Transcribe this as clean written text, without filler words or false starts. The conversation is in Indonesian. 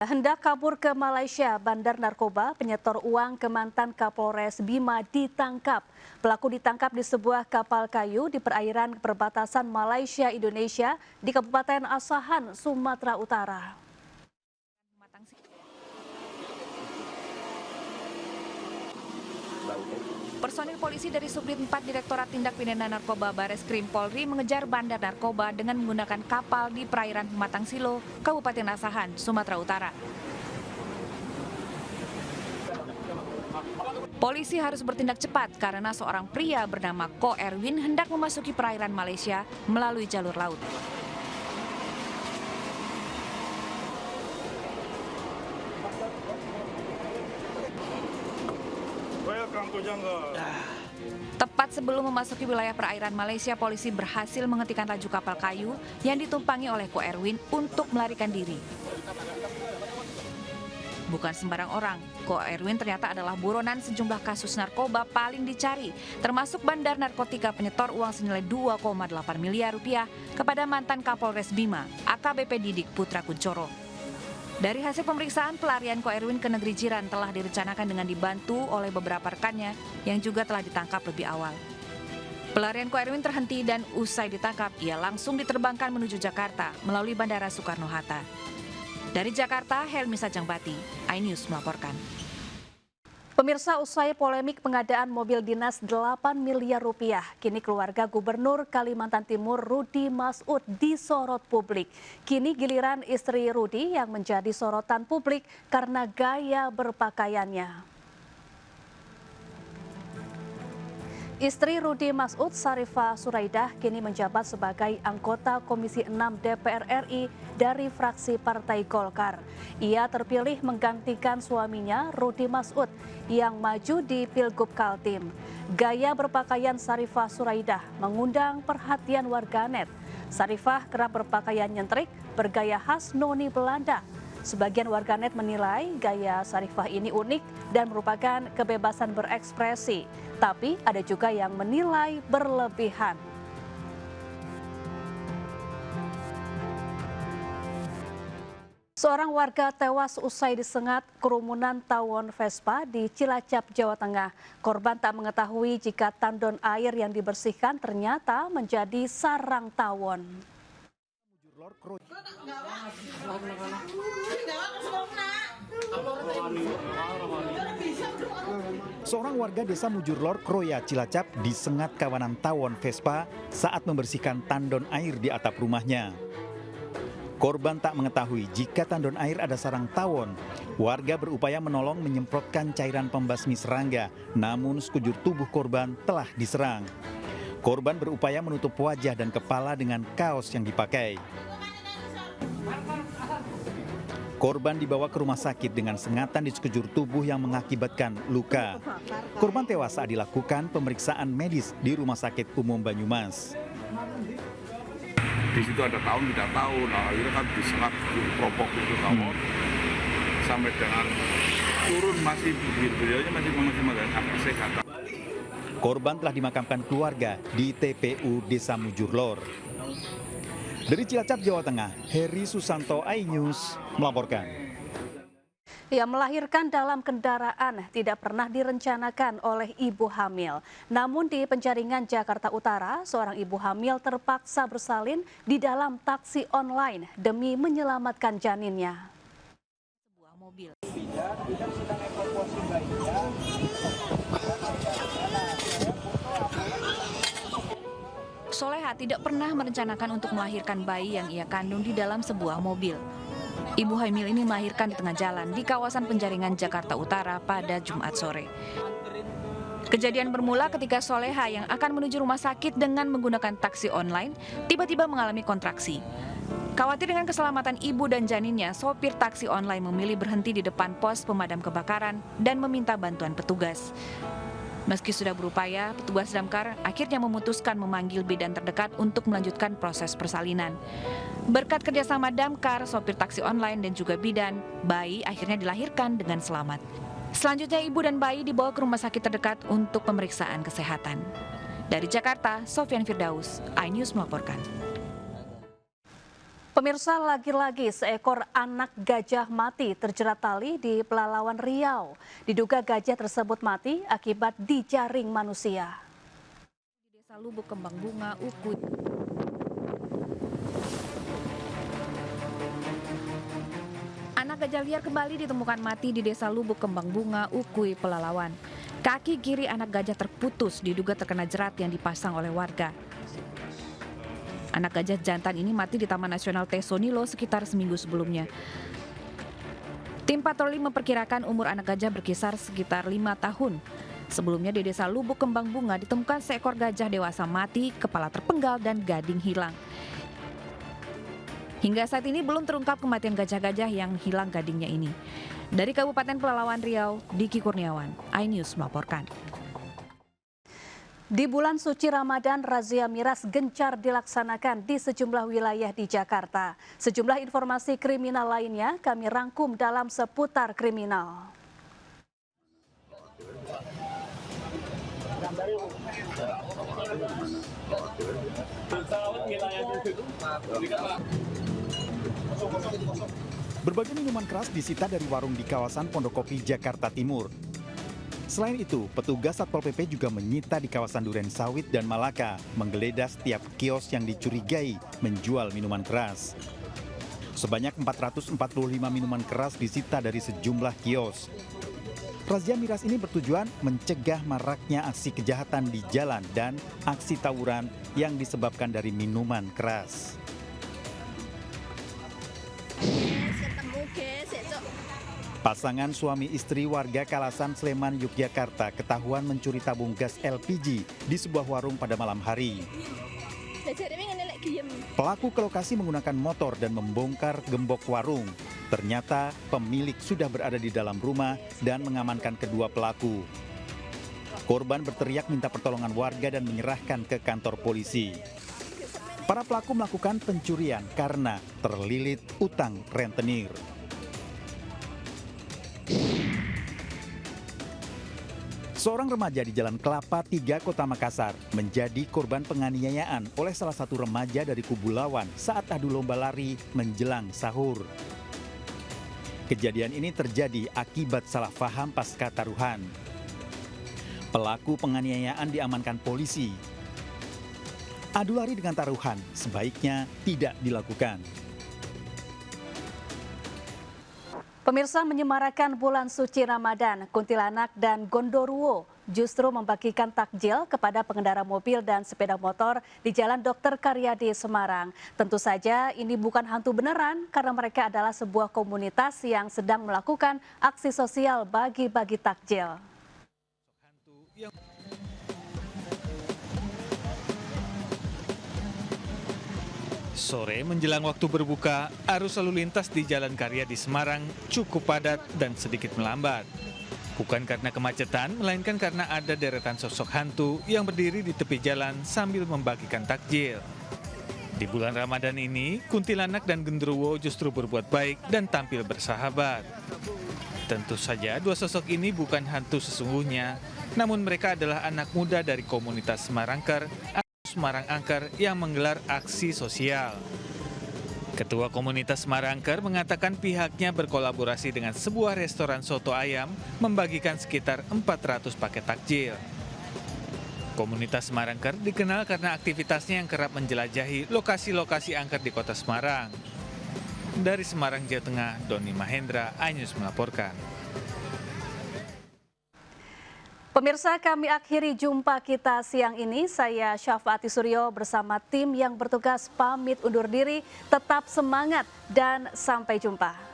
Hendak kabur ke Malaysia, bandar narkoba penyetor uang ke mantan Kapolres Bima ditangkap. Pelaku ditangkap di sebuah kapal kayu di perairan perbatasan Malaysia-Indonesia di Kabupaten Asahan, Sumatera Utara. Personil polisi dari Subdit 4 Direktorat Tindak Pidana Narkoba Bareskrim Polri mengejar bandar narkoba dengan menggunakan kapal di perairan Pematang Silo, Kabupaten Asahan, Sumatera Utara. Polisi harus bertindak cepat karena seorang pria bernama Ko Erwin hendak memasuki perairan Malaysia melalui jalur laut. Tepat sebelum memasuki wilayah perairan Malaysia, polisi berhasil menghentikan laju kapal kayu yang ditumpangi oleh Ko Erwin untuk melarikan diri. Bukan sembarang orang, Ko Erwin ternyata adalah buronan sejumlah kasus narkoba paling dicari, termasuk bandar narkotika penyetor uang senilai 2,8 miliar rupiah kepada mantan Kapolres Bima, AKBP Didik Putra Kuncoro. Dari hasil pemeriksaan, pelarian Ko Erwin ke negeri jiran telah direncanakan dengan dibantu oleh beberapa rekannya yang juga telah ditangkap lebih awal. Pelarian Ko Erwin terhenti dan usai ditangkap, ia langsung diterbangkan menuju Jakarta melalui Bandara Soekarno-Hatta. Dari Jakarta, Helmi Sajangbati, iNews melaporkan. Pemirsa, usai polemik pengadaan mobil dinas 8 miliar rupiah, kini keluarga Gubernur Kalimantan Timur Rudi Masud disorot publik. Kini giliran istri Rudi yang menjadi sorotan publik karena gaya berpakaiannya. Istri Rudi Masud, Sarifah Suraidah, kini menjabat sebagai anggota Komisi 6 DPR RI dari fraksi Partai Golkar. Ia terpilih menggantikan suaminya, Rudi Masud, yang maju di Pilgub Kaltim. Gaya berpakaian Sarifah Suraidah mengundang perhatian warganet. Sarifah kerap berpakaian nyentrik, bergaya khas noni Belanda. Sebagian warganet menilai gaya Sarifah ini unik dan merupakan kebebasan berekspresi, tapi ada juga yang menilai berlebihan. Seorang warga tewas usai disengat kerumunan tawon Vespa di Cilacap, Jawa Tengah. Korban tak mengetahui jika tandon air yang dibersihkan ternyata menjadi sarang tawon. Seorang warga desa Mujurlor, Kroya, Cilacap disengat kawanan tawon Vespa saat membersihkan tandon air di atap rumahnya. Korban tak mengetahui jika tandon air ada sarang tawon. Warga berupaya menolong menyemprotkan cairan pembasmi serangga, namun sekujur tubuh korban telah diserang. Korban berupaya menutup wajah dan kepala dengan kaos yang dipakai. Korban dibawa ke rumah sakit dengan sengatan di sekujur tubuh yang mengakibatkan luka. Korban tewas saat dilakukan pemeriksaan medis di Rumah Sakit Umum Banyumas. Di situ ada tahun, tidak tahu. Nah, akhirnya kan disengat propok itu tawon sampai dengan turun masih beliaunya masih menggunakan kesehatan. Korban telah dimakamkan keluarga di TPU Desa Mujurlor. Dari Cilacap, Jawa Tengah, Heri Susanto, iNews melaporkan. Ia melahirkan dalam kendaraan tidak pernah direncanakan oleh ibu hamil. Namun di Penjaringan, Jakarta Utara, seorang ibu hamil terpaksa bersalin di dalam taksi online demi menyelamatkan janinnya. Sebuah mobil. Soleha tidak pernah merencanakan untuk melahirkan bayi yang ia kandung di dalam sebuah mobil. Ibu hamil ini melahirkan di tengah jalan di kawasan Penjaringan, Jakarta Utara pada Jumat sore. Kejadian bermula ketika Soleha yang akan menuju rumah sakit dengan menggunakan taksi online tiba-tiba mengalami kontraksi. Khawatir dengan keselamatan ibu dan janinnya, sopir taksi online memilih berhenti di depan pos pemadam kebakaran dan meminta bantuan petugas. Meski sudah berupaya, petugas damkar akhirnya memutuskan memanggil bidan terdekat untuk melanjutkan proses persalinan. Berkat kerjasama damkar, sopir taksi online dan juga bidan, bayi akhirnya dilahirkan dengan selamat. Selanjutnya ibu dan bayi dibawa ke rumah sakit terdekat untuk pemeriksaan kesehatan. Dari Jakarta, Sofyan Firdaus, iNews melaporkan. Pemirsa, lagi-lagi seekor anak gajah mati terjerat tali di Pelalawan Riau. Diduga gajah tersebut mati akibat dijaring manusia. Di Desa Lubuk Kembang Bunga, Ukui. Anak gajah liar kembali ditemukan mati di Desa Lubuk Kembang Bunga, Ukui, Pelalawan. Kaki kiri anak gajah terputus diduga terkena jerat yang dipasang oleh warga. Anak gajah jantan ini mati di Taman Nasional Tesonilo sekitar seminggu sebelumnya. Tim patroli memperkirakan umur anak gajah berkisar sekitar 5 tahun. Sebelumnya di Desa Lubuk Kembang Bunga ditemukan seekor gajah dewasa mati, kepala terpenggal dan gading hilang. Hingga saat ini belum terungkap kematian gajah-gajah yang hilang gadingnya ini. Dari Kabupaten Pelalawan Riau, Diki Kurniawan, iNews melaporkan. Di bulan suci Ramadan, razia miras gencar dilaksanakan di sejumlah wilayah di Jakarta. Sejumlah informasi kriminal lainnya kami rangkum dalam Seputar Kriminal. Berbagai minuman keras disita dari warung di kawasan Pondokopi, Jakarta Timur. Selain itu, petugas Satpol PP juga menyita di kawasan Duren Sawit dan Malaka, menggeledah setiap kios yang dicurigai menjual minuman keras. Sebanyak 445 minuman keras disita dari sejumlah kios. Razia miras ini bertujuan mencegah maraknya aksi kejahatan di jalan dan aksi tawuran yang disebabkan dari minuman keras. Pasangan suami istri warga Kalasan Sleman, Yogyakarta ketahuan mencuri tabung gas LPG di sebuah warung pada malam hari. Pelaku ke lokasi menggunakan motor dan membongkar gembok warung. Ternyata pemilik sudah berada di dalam rumah dan mengamankan kedua pelaku. Korban berteriak minta pertolongan warga dan menyerahkan ke kantor polisi. Para pelaku melakukan pencurian karena terlilit utang rentenir. Seorang remaja di Jalan Kelapa 3 Kota Makassar menjadi korban penganiayaan oleh salah satu remaja dari kubu lawan saat adu lomba lari menjelang sahur. Kejadian ini terjadi akibat salah paham pasca taruhan. Pelaku penganiayaan diamankan polisi. Adu lari dengan taruhan sebaiknya tidak dilakukan. Pemirsa, menyemarakan bulan suci Ramadan, Kuntilanak dan Gondoruo justru membagikan takjil kepada pengendara mobil dan sepeda motor di Jalan Dr. Karyadi, Semarang. Tentu saja ini bukan hantu beneran karena mereka adalah sebuah komunitas yang sedang melakukan aksi sosial bagi-bagi takjil. Sore menjelang waktu berbuka, arus lalu lintas di Jalan Karya di Semarang cukup padat dan sedikit melambat. Bukan karena kemacetan, melainkan karena ada deretan sosok hantu yang berdiri di tepi jalan sambil membagikan takjil. Di bulan Ramadan ini, Kuntilanak dan Genderuwo justru berbuat baik dan tampil bersahabat. Tentu saja dua sosok ini bukan hantu sesungguhnya, namun mereka adalah anak muda dari komunitas Semarangker Semarang Angker yang menggelar aksi sosial. Ketua komunitas Semarangker mengatakan pihaknya berkolaborasi dengan sebuah restoran soto ayam membagikan sekitar 400 paket takjil. Komunitas Semarangker dikenal karena aktivitasnya yang kerap menjelajahi lokasi-lokasi angker di kota Semarang. Dari Semarang, Jawa Tengah, Doni Mahendra, iNews melaporkan. Pemirsa, kami akhiri jumpa kita siang ini. Saya Syafaati Suryo bersama tim yang bertugas pamit undur diri. Tetap semangat dan sampai jumpa.